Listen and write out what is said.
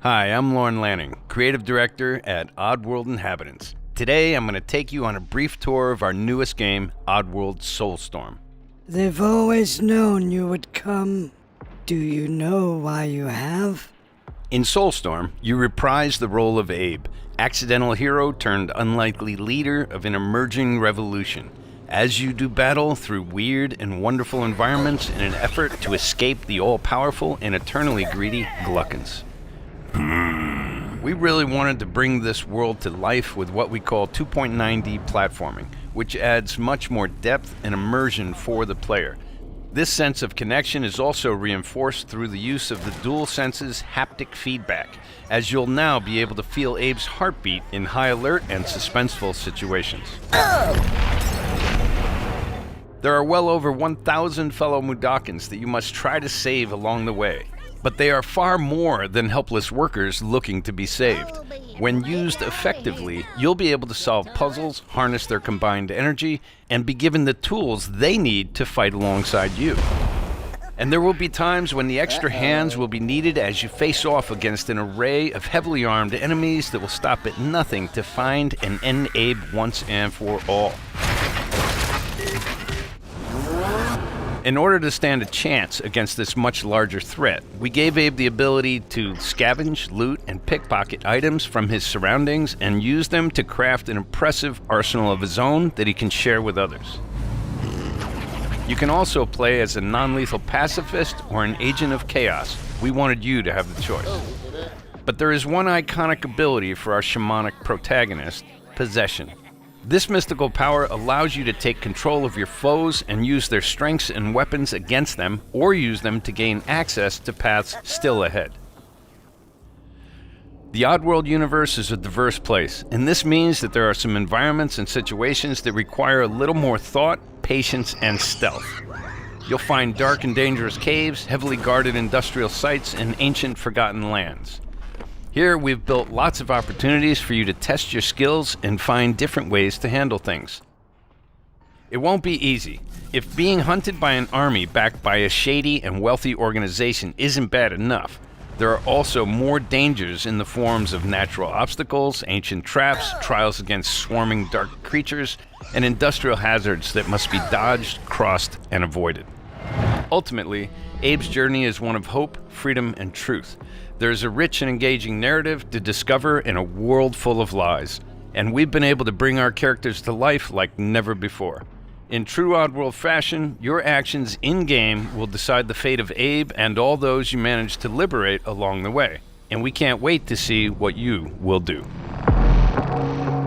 Hi, I'm Lorne Lanning, Creative Director at Oddworld Inhabitants. Today, I'm going to take you on a brief tour of our newest game, Oddworld Soulstorm. They've always known you would come. Do you know why you have? In Soulstorm, you reprise the role of Abe, accidental hero turned unlikely leader of an emerging revolution, as you do battle through weird and wonderful environments in an effort to escape the all-powerful and eternally greedy Gluckons. We really wanted to bring this world to life with what we call 2.9D platforming, which adds much more depth and immersion for the player. This sense of connection is also reinforced through the use of the DualSense's haptic feedback, as you'll now be able to feel Abe's heartbeat in high alert and suspenseful situations. There are well over 1,000 fellow Mudokons that you must try to save along the way. But they are far more than helpless workers looking to be saved. When used effectively, you'll be able to solve puzzles, harness their combined energy, and be given the tools they need to fight alongside you. And there will be times when the extra hands will be needed as you face off against an array of heavily armed enemies that will stop at nothing to find and end Abe once and for all. In order to stand a chance against this much larger threat, we gave Abe the ability to scavenge, loot, and pickpocket items from his surroundings and use them to craft an impressive arsenal of his own that he can share with others. You can also play as a non-lethal pacifist or an agent of chaos. We wanted you to have the choice. But there is one iconic ability for our shamanic protagonist, possession. This mystical power allows you to take control of your foes and use their strengths and weapons against them, or use them to gain access to paths still ahead. The Oddworld universe is a diverse place, and this means that there are some environments and situations that require a little more thought, patience, and stealth. You'll find dark and dangerous caves, heavily guarded industrial sites, and ancient forgotten lands. Here, we've built lots of opportunities for you to test your skills and find different ways to handle things. It won't be easy. If being hunted by an army backed by a shady and wealthy organization isn't bad enough, there are also more dangers in the forms of natural obstacles, ancient traps, trials against swarming dark creatures, and industrial hazards that must be dodged, crossed, and avoided. Ultimately, Abe's journey is one of hope, freedom, and truth. There is a rich and engaging narrative to discover in a world full of lies, and we've been able to bring our characters to life like never before. In true Oddworld fashion, your actions in-game will decide the fate of Abe and all those you manage to liberate along the way, and we can't wait to see what you will do.